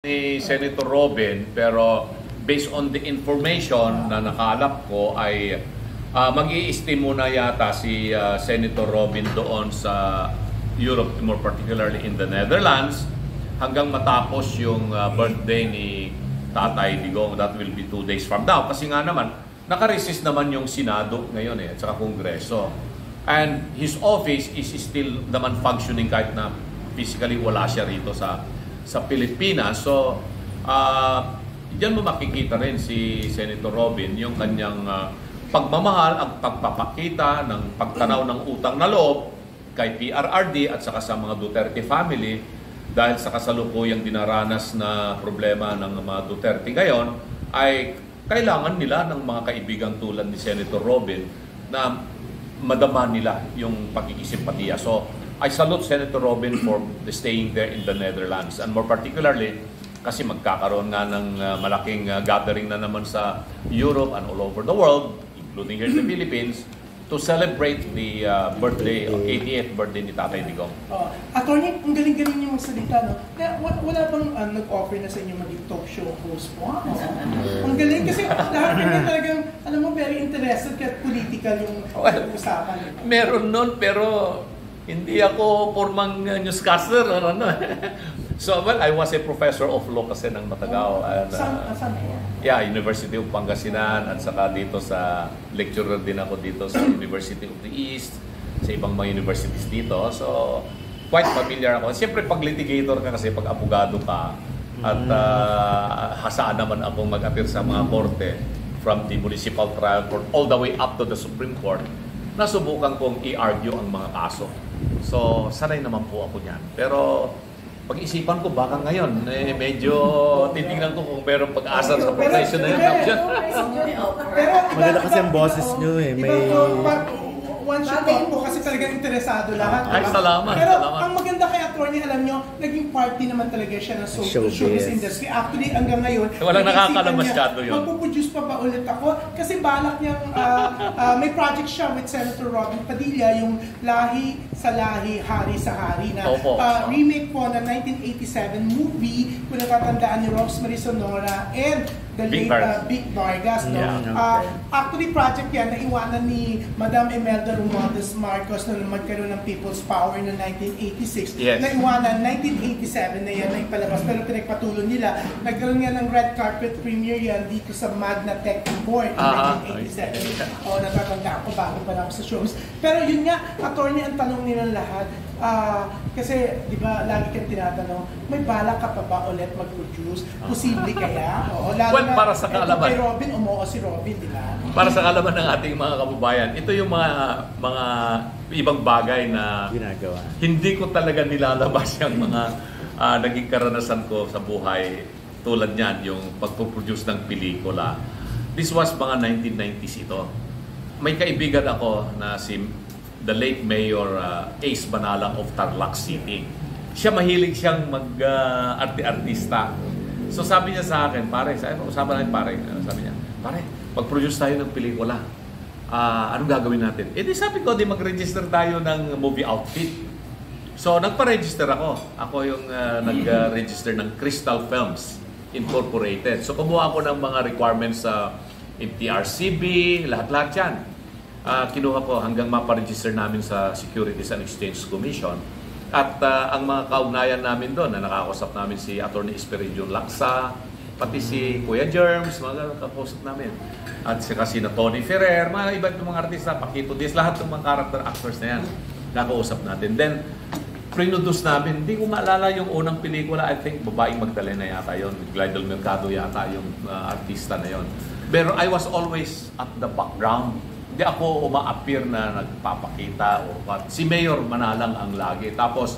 ni Senator Robin, pero based on the information na nakalap ko ay mag-i-steam muna yata si Senator Robin doon sa Europe, more particularly in the Netherlands, hanggang matapos yung birthday ni Tatay Digong. That will be 2 days from now. Kasi nga naman, nakaresist naman yung Senado ngayon at saka Kongreso. And his office is still naman functioning kahit na physically wala siya rito sa Pilipinas. So, diyan mo makikita rin si Senator Robin yung kanyang pagmamahal, ang pagpapakita ng pagtanaw ng utang na loob kay PRRD at saka sa mga Duterte family dahil sa kasalukuyang dinaranas na problema ng mga Duterte ngayon ay kailangan nila ng mga kaibigan tulad ni Senator Robin na madama nila yung pagkikisimpatiya. So, I salute Senator Robin for staying there in the Netherlands, and more particularly kasi magkakaroon nga ng malaking gathering na naman sa Europe and all over the world, including here in the Philippines, to celebrate the birthday of 80th birthday ni Tatay Digong. Attorney, ang galing-galing niyo magsalita, no? Wala bang nag-offer na sa inyo maging talk show host po? Ang galing kasi lahat kami talagang, alam mo, very interested kahit political yung usapan. Meron nun, pero hindi ako formang newscaster or ano. So, well, I was a professor of law kasi ng Matagaw. Saan po? Yeah, University of Pangasinan at saka dito sa lecturer din ako dito sa University of the East, sa ibang mga universities dito. So, quite familiar ako. Siyempre, pag litigator ka kasi, pag abogado ka, at hasaan naman akong mag-appear sa mga korte from the municipal trial court all the way up to the Supreme Court, nasubukan kong i-argue ang mga kaso. So, sanay naman po ako niyan. Pero, pag-isipan ko, baka ngayon, medyo titignan ko kung merong pag-asa sa profession na yun. Maganda kasi ang boses nyo eh. May... One shot talk po kasi talagang interesado lahat. Ay, salamat. Pero salamat. ang maganda kay attorney, alam nyo, naging party naman talaga siya ng showbiz industry. Actually, hanggang ngayon, walang nakakaalam masyado yun. Magpuproduce pa ba ulit ako? Kasi balak niyang, may project siya with Senator Robin Padilla, yung Lahi sa Lahi, Hari sa Hari, na remake po ng 1987 movie, kung natatandaan ni Rosemary Sonora and the late Big Vargas. No? Yeah, Actually, project yan na iwanan ni Madam Imelda Romualdez Marcos na magkaroon ng People's Power noong 1986. Yes. Na iwanan, 1987 na yan na ipalabas. Pero pinagpatuloy nila. Nagkaroon nga ng red carpet premiere yan dito sa Magna Tech Board noong 1987. O, natatanda ako bago pa ako sa shows. Pero yun nga, attorney, ang tanong nilang lahat, kasi, di ba, lagi kang tinatanong, may balak ka pa ba ulit mag-produce? Posible kaya? Oo, lalo well, para sa kaalaman. Kay Robin, umuo si Robin, di ba? Para sa kaalaman ng ating mga kababayan, ito yung mga ibang bagay na ginagawa. Hindi ko talaga nilalabas yung mga naging karanasan ko sa buhay tulad niyan, yung pagpuproduce ng pelikula. This was mga 1990s ito. May kaibigan ako na si the late Mayor Ace Banalang of Tarlac City. Siya mahilig siyang mag-artista. So sabi niya sa akin, pare, usapan natin pare, sabi niya, pare, mag-produce tayo ng pelikula. Anong gagawin natin? Eh di sabi ko, di mag-register tayo ng movie outfit. So nagpa-register ako. Ako yung nag-register ng Crystal Films Incorporated. So kumuha ako ng mga requirements sa MTRCB, lahat-lahat yan. Kinuha ko hanggang maparegister namin sa Securities and Exchange Commission. At ang mga kaugnayan namin doon, na nakakausap namin si Attorney Esperidion Laksa, pati si Kuya Germs, mga kausap namin. At si na Tony Ferrer, mga iba't mga artista, Paquito Diaz, lahat ng mga character actors na yan, nakausap natin. Then, pre-produce namin, hindi ko maalala yung unang pelikula, I think Babaeng Magdalena yata yun, Glidel Mercado yata yung artista na yun. Pero I was always at the background. Hindi ako uma-appear na nagpapakita o what. Si Mayor Manalang ang lagi. Tapos,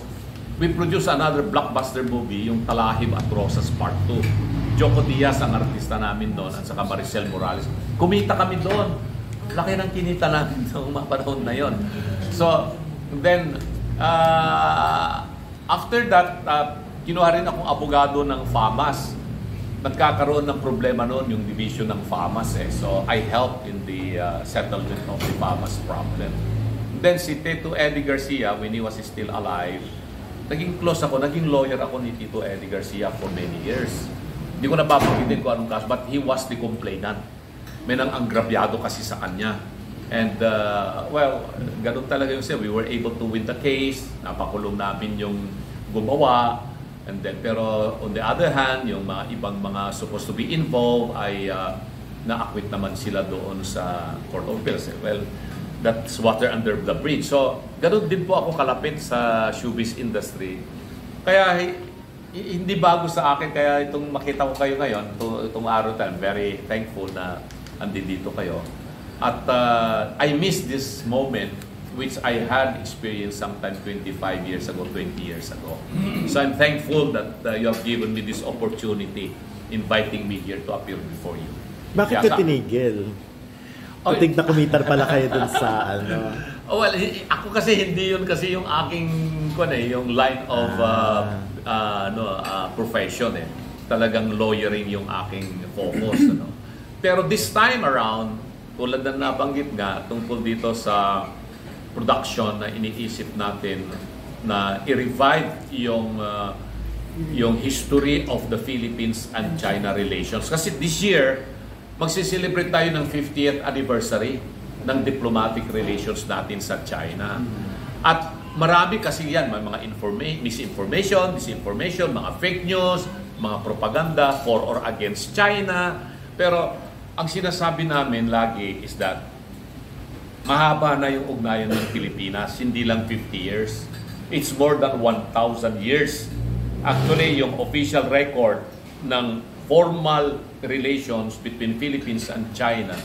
we produce another blockbuster movie, yung Talahib at Rosas Part 2. Joko Diaz ang artista namin doon at saka Maricel Morales. Kumita kami doon. Laki ng kinita namin noong mga panahon na yon. So, then, after that, kinuha rin akong abogado ng FAMAS. Nagkakaroon ng problema noon yung division ng FAMAS eh. So I helped in the settlement of the FAMAS problem. Then si Tito Eddie Garcia, when he was still alive, naging close ako, naging lawyer ako ni Tito Eddie Garcia for many years. Hindi ko napapagitin kung anong kaso, but he was the complainant. May nang anggrabyado kasi sa kanya. And, well, ganun talaga yung we were able to win the case, napakulong namin yung gumawa, and then, pero on the other hand, yung mga ibang mga supposed to be involved ay na-acquit naman sila doon sa Court of Appeals. Well, that's water under the bridge. So, ganun din po ako kalapit sa showbiz industry. Kaya, hindi bago sa akin. Kaya itong makita ko kayo ngayon, itong araw tayo, I'm very thankful na andito kayo. At I miss this moment which I had experienced sometime 25 years ago, 20 years ago. So I'm thankful that you have given me this opportunity inviting me here to appear before you. Bakit ka tinigil? Puting na kumitar pala kayo dun sa ano? Oh, well, ako kasi hindi yun kasi yung aking yung line of profession eh. Talagang lawyering yung aking focus. Ano? Pero this time around, tulad na nabanggit nga tungkol dito sa production na iniisip natin na i-revive yung history of the Philippines and China relations. Kasi this year, magsiselebrate tayo ng 50th anniversary ng diplomatic relations natin sa China. At marami kasi yan, may mga misinformation, disinformation, mga fake news, mga propaganda for or against China. Pero ang sinasabi namin lagi is that mahaba na yung ugnayan ng Pilipinas, hindi lang 50 years. It's more than 1,000 years. Actually, yung official record ng formal relations between Philippines and China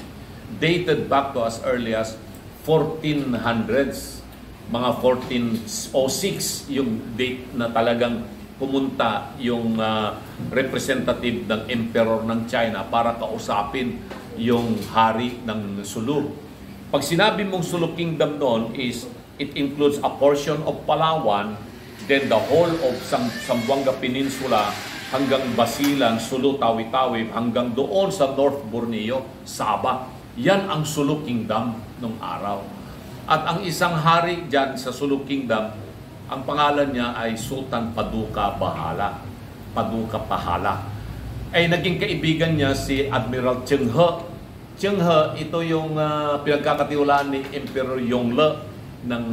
dated back to as early as 1400s. Mga 1406 yung date na talagang pumunta yung representative ng emperor ng China para kausapin yung hari ng Sulu. Pag sinabi mong Sulu Kingdom noon is it includes a portion of Palawan, then the whole of Zamboanga Peninsula hanggang Basilan, Sulu, Tawi-Tawi, hanggang doon sa North Borneo, Sabah. Yan ang Sulu Kingdom nung araw. At ang isang hari dyan sa Sulu Kingdom, ang pangalan niya ay Sultan Paduka Pahala. Paduka Pahala. Ay naging kaibigan niya si Admiral Cheng He. Cheng He, ito yung pinagkakatiwalaan ni Emperor Yongle ng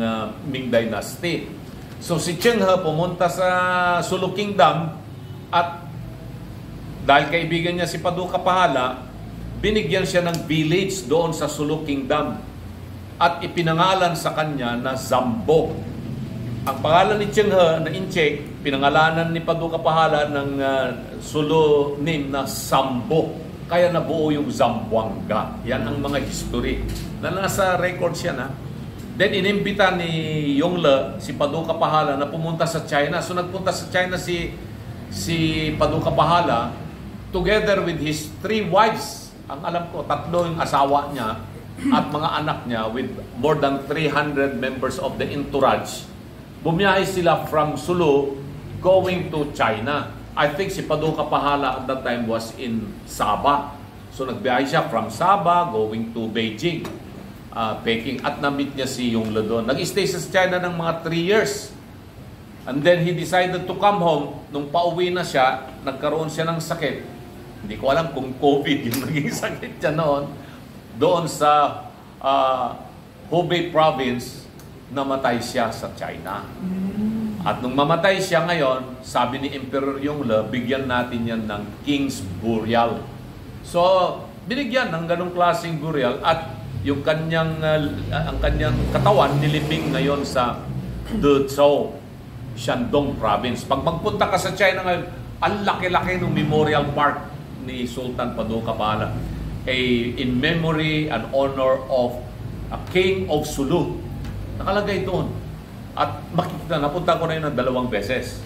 Ming Dynasty. So si Cheng He pumunta sa Sulu Kingdom at dahil kaibigan niya si Paduka Pahala, binigyan siya ng village doon sa Sulu Kingdom at ipinangalan sa kanya na Zambo. Ang pangalan ni Cheng He na Inchek, pinangalanan ni Paduka Pahala ng Sulu name na Sambo. Kaya nabuo yung Zamboanga. Yan ang mga history na nasa records yan. Then inimbita ni Yongle si Paduka Pahala na pumunta sa China. So nagpunta sa China si Paduka Pahala together with his 3 wives. Ang alam ko, 3 yung asawa niya at mga anak niya with more than 300 members of the entourage. Bumiyahe sila from Sulu going to China. I think si Paduka Pahala at that time was in Sabah. So nagbiyahe siya from Sabah going to Beijing, Peking. At na-meet niya si Yongle doon. Nag-stay sa China ng mga 3 years. And then he decided to come home. Nung pauwi na siya, nagkaroon siya ng sakit. Hindi ko alam kung COVID yung naging sakit niya noon. Doon sa Hubei province, namatay siya sa China. At nung mamatay siya ngayon, sabi ni Emperor Yongle, bigyan natin yan ng King's Burial. So, binigyan ng ganong klaseng burial at yung ang kanyang katawan nilibing ngayon sa Dezhou, Shandong province. Pag magpunta ka sa China ngayon, ang laki-laki ng memorial park ni Sultan Paduka Pahala. In memory and honor of a King of Sulu. Nakalagay doon. At makikita, napunta ko na yun ng 2 beses.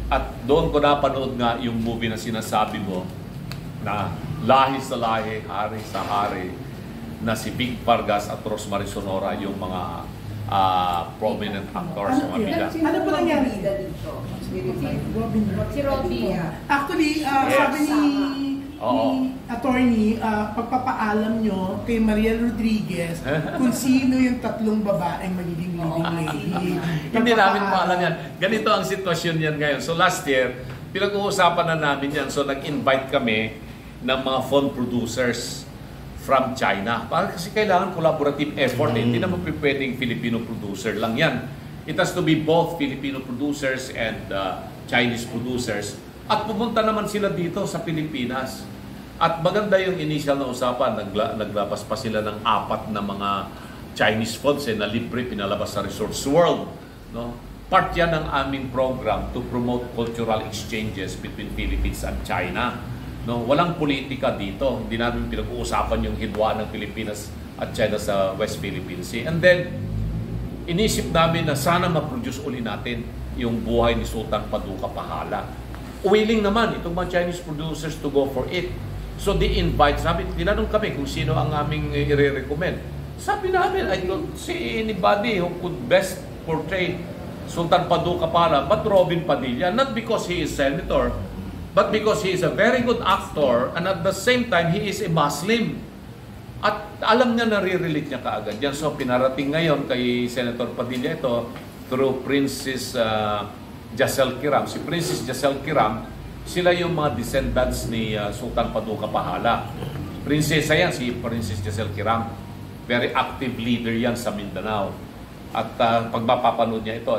At doon ko napanood nga yung movie na sinasabi mo na lahi sa lahi, hari sa hari, na si Big Vargas at Rosemary Sonora yung mga prominent actors sa Mabida. Ano po nangyari? Si Robbie. Actually, sabi ni ni attorney, pagpapaalam nyo kay Maria Rodriguez kung sino yung 3 babaeng magiging leading lady. Hindi namin paalam yan. Ganito ang sitwasyon yan ngayon. So last year, pinag-uusapan na namin yan. So nag-invite kami ng mga phone producers from China. Kasi kailangan collaborative effort. Hindi naman pwedeng Filipino producer lang yan. It has to be both Filipino producers and Chinese producers. At pumunta naman sila dito sa Pilipinas. At maganda yung initial na usapan. Naglabas pa sila ng 4 na mga Chinese phones na libre pinalabas sa Resorts World. No? Part yan ng aming program to promote cultural exchanges between Philippines and China. No, walang politika dito. Hindi namin pinag-uusapan yung hidwaan ng Pilipinas at China sa West Philippine Sea. And then, inisip namin na sana ma-produce uli natin yung buhay ni Sultan Paduka Pahala. Willing naman itong mga Chinese producers to go for it. So, they invite, tinanong kami kung sino ang aming i-recommend. Sabi namin, I don't see anybody who could best portray Sultan Paduka Pahala but Robin Padilla. Not because he is senator, but because he is a very good actor and at the same time, he is a Muslim. At alam niya, nare-relate niya kaagad yan. So, pinarating ngayon kay Senator Padilla ito through Princess Jasel Kiram. Si Princess Jasel Kiram, sila yung mga descendants ni Sultan Paduka Pahala. Prinsesa yan, si Princess Jasel Kiram. Very active leader yan sa Mindanao. At pag mapapanood niya ito,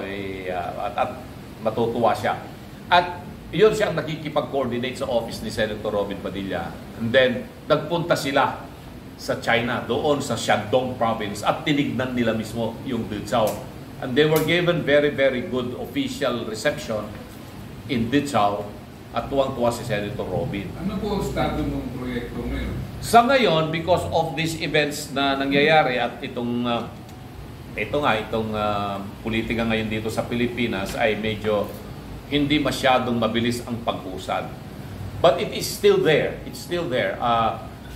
at matutuwa siya. At yun siyang nakikipag-coordinate sa office ni Senator Robin Padilla. And then, nagpunta sila sa China, doon sa Shandong province, at tinignan nila mismo yung Dizhao. And they were given very, very good official reception in Dizhao at tuwang-tuwa si Senator Robin. Ano po ang estado ng proyekto ngayon? Sa ngayon, because of these events na nangyayari at itong politika ngayon dito sa Pilipinas ay medyo hindi masyadong mabilis ang pag-usad. But it is still there. It's still there.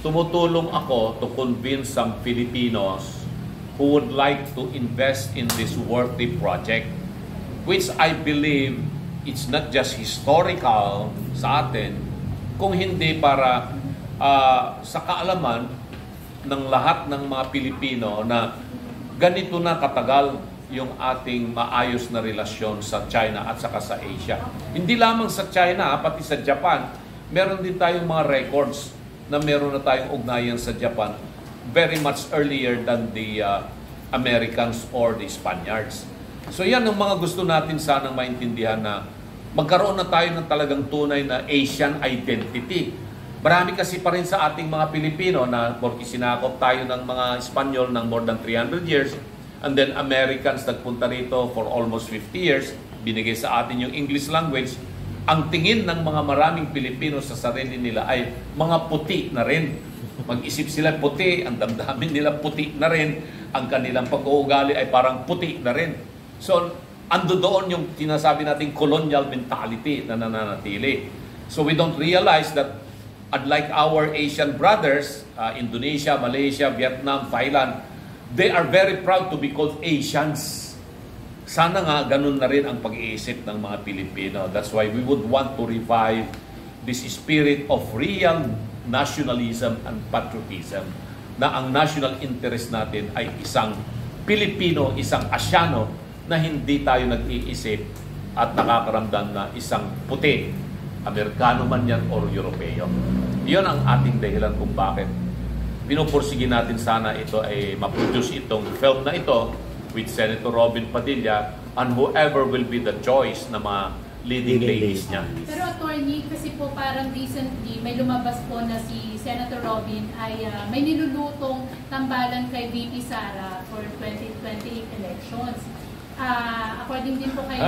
Tumutulong ako to convince some Filipinos who would like to invest in this worthy project, which I believe it's not just historical sa atin, kung hindi para sa kaalaman ng lahat ng mga Pilipino na ganito na katagal yung ating maayos na relasyon sa China at saka sa Asia. Hindi lamang sa China, pati sa Japan, meron din tayong mga records na meron na tayong ugnayan sa Japan very much earlier than the Americans or the Spaniards. So yan ang mga gusto natin sanang maintindihan na magkaroon na tayo ng talagang tunay na Asian identity. Marami kasi pa rin sa ating mga Pilipino na porque sinakop tayo ng mga Espanyol ng more than 300 years, and then Americans nagpunta rito for almost 50 years, binigay sa atin yung English language. Ang tingin ng mga maraming Pilipino sa sarili nila ay mga puti na rin. Mag-isip sila puti, ang damdamin nila puti na rin, ang kanilang pag-uugali ay parang puti na rin. So, ando doon yung tinasabi nating colonial mentality na nananatili. So, we don't realize that unlike our Asian brothers, Indonesia, Malaysia, Vietnam, Thailand, they are very proud to be called Asians. Sana nga ganun na rin ang pag-iisip ng mga Pilipino. That's why we would want to revive this spirit of real nationalism and patriotism, na ang national interest natin ay isang Pilipino, isang Asyano, na hindi tayo nag-iisip at nakakaramdam na isang puti, Amerikano man yan or Europeo. Iyon ang ating dahilan kung bakit pinupursige natin sana ito ay ma-produce itong film na ito with Senator Robin Padilla and whoever will be the choice na mga leading ladies niya. Pero attorney, kasi po parang recently may lumabas po na si Senator Robin ay may nilulutong tambalan kay VP Sara for 2028 elections. According din po kay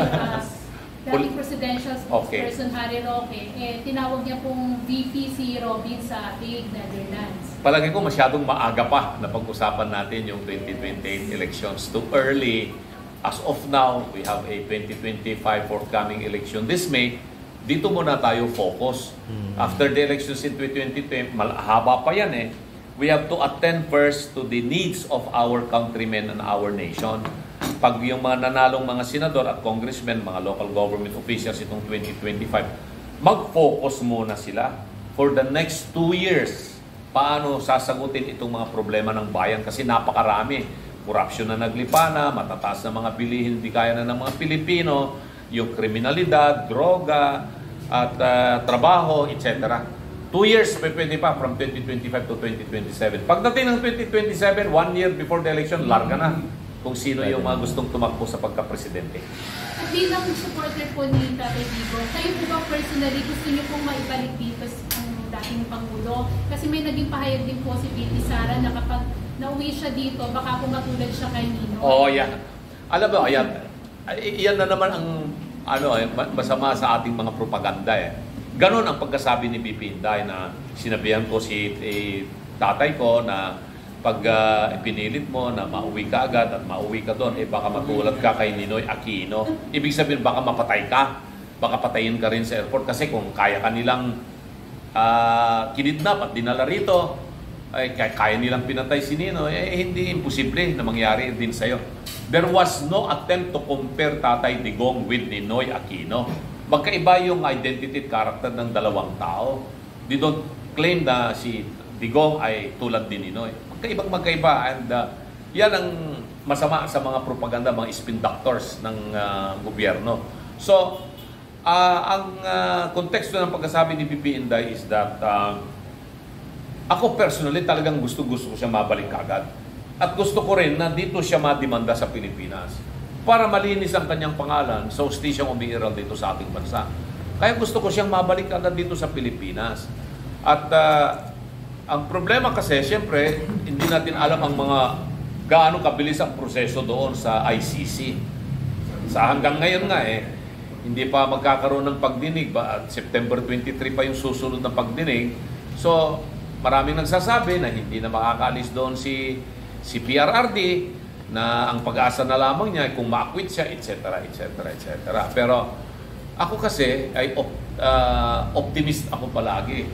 dating presidential spokesperson Harry Roque, tinawag niya pong VP si Robin sa Hague, Netherlands. Palagi ko masyadong maaga pa na pag-usapan natin yung 2028 elections. Too early. As of now, we have a 2025 forthcoming election this May. Dito muna tayo focus. After the elections in 2020, malahaba pa yan eh. We have to attend first to the needs of our countrymen and our nation. Pag yung mga nanalong mga senador at congressmen, mga local government officials itong 2025, mag-focus muna sila for the next 2 years, paano sasagutin itong mga problema ng bayan kasi napakarami. Corruption na naglipana, matataas na mga bilihin, hindi kaya na ng mga Pilipino, yung kriminalidad, droga, at trabaho, etc. 2 years, pwede pa, from 2025 to 2027. Pagdating ng 2027, 1 year before the election, larga na kung sino yung mga gustong tumakbo sa pagka-presidente. At bilang supporter po ni Tatay Digong, kayo po ba personally gusto niyo pong maibalik dito ang dating Pangulo? Kasi may naging pahayag din po si VP Sara na kapag nauwi siya dito, baka po matulad siya kay Nino. Oo, yan. Alam mo, yan na naman ang masama sa ating mga propaganda eh. Ganon ang pagkasabi ni VP Inday na sinabihan ko si tatay ko na pag pinilit mo na mauwi ka agad at mauwi ka doon, baka matulad ka kay Ninoy Aquino. Ibig sabihin, baka mapatay ka. Baka patayin ka rin sa airport kasi kung kaya ka nilang kinidnap at dinala rito, kaya nilang pinatay si Ninoy, hindi imposible na mangyari din sa'yo. There was no attempt to compare Tatay Digong with Ninoy Aquino. Magkaiba yung identity at character ng dalawang tao. They don't claim na si Digong ay tulad ni Ninoy. Magkaiba. And yan ang masama sa mga propaganda, mga spin doctors ng gobyerno. So, ang konteksto ng pagkasabi ni VP Inday is that ako personally talagang gusto ko siya mabalik agad. At gusto ko rin na dito siya mademanda sa Pilipinas para malinis ang kanyang pangalan sa hustisiyang umiiral dito sa ating bansa. Kaya gusto ko siyang mabalik agad dito sa Pilipinas. At ang problema kasi, siyempre, hindi natin alam ang mga gaano kabilis ang proseso doon sa ICC. Sa hanggang ngayon nga hindi pa magkakaroon ng pagdinig ba? At September 23 pa yung susunod na pagdinig. So, maraming nagsasabi na hindi na makakaalis doon si PRRD, na ang pag-asa na lamang niya kung ma-acquit siya, etc. Pero ako kasi ay optimist ako palagi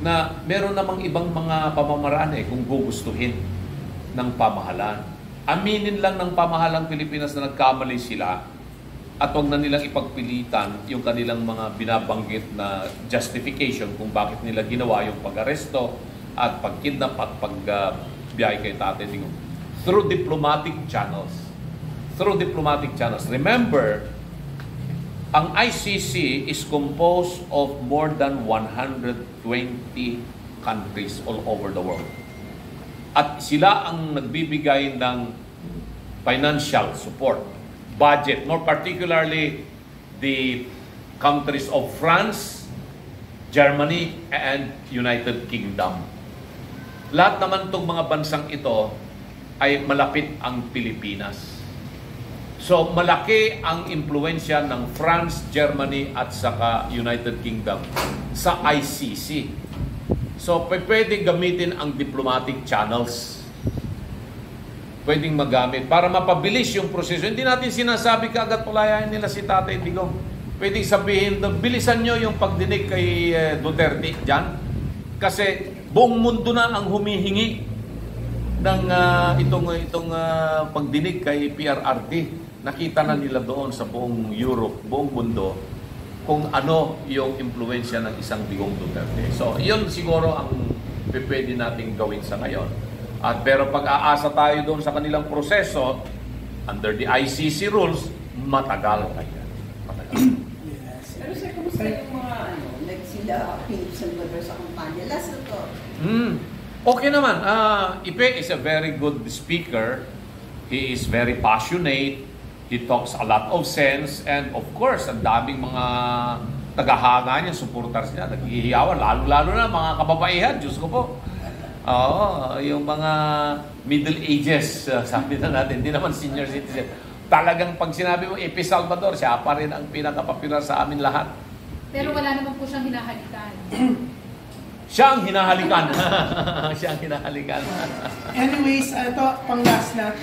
na meron namang ibang mga pamamaraan kung gugustuhin ng pamahalaan. Aminin lang ng pamahalang Pilipinas na nagkamali sila at huwag na nilang ipagpilitan yung kanilang mga binabanggit na justification kung bakit nila ginawa yung pag-aresto at pag-kidnap at pag-biyahe kay Tatay Digong. Through diplomatic channels. Remember, ang ICC is composed of more than 120 countries all over the world. At sila ang nagbibigay ng financial support, budget, more particularly the countries of France, Germany, and United Kingdom. Lahat naman itong mga bansang ito ay malapit ang Pilipinas. So, malaki ang impluensya ng France, Germany, at saka United Kingdom sa ICC. So, pwedeng gamitin ang diplomatic channels. Pwedeng magamit para mapabilis yung proseso. Hindi natin sinasabi kaagad palayain nila si Tatay Digong. Pwedeng sabihin, bilisan nyo yung pagdinig kay Duterte dyan. Kasi buong mundo na ang humihingi ng itong pagdinig kay PRRD. Nakita na nila doon sa buong Europe, buong mundo, kung ano yung impluensya ng isang Digong Duterte. So, yun siguro ang pwede nating gawin sa ngayon. Pero pag-aasa tayo doon sa kanilang proseso, under the ICC rules, matagal. Pero sir, kumusta yung mga like sila Philip Salvador sa kampanya? Last na to. Okay naman. Ipe is a very good speaker. He is very passionate. He talks a lot of sense. And of course, ang daming mga tagahanga niya, supporters niya, naghihiyawan. Lalo-lalo na mga kababaihan. Diyos ko po. Yung mga middle ages, sabi na natin. Hindi naman senior citizen. Talagang pag sinabi mo, Epi Salvador, siya pa rin ang pinaka-popular sa amin lahat. Pero wala naman po siyang hinahalikan. Siya ang hinahalikan. Siya ang hinahalikan. Anyways, ito, pang last na.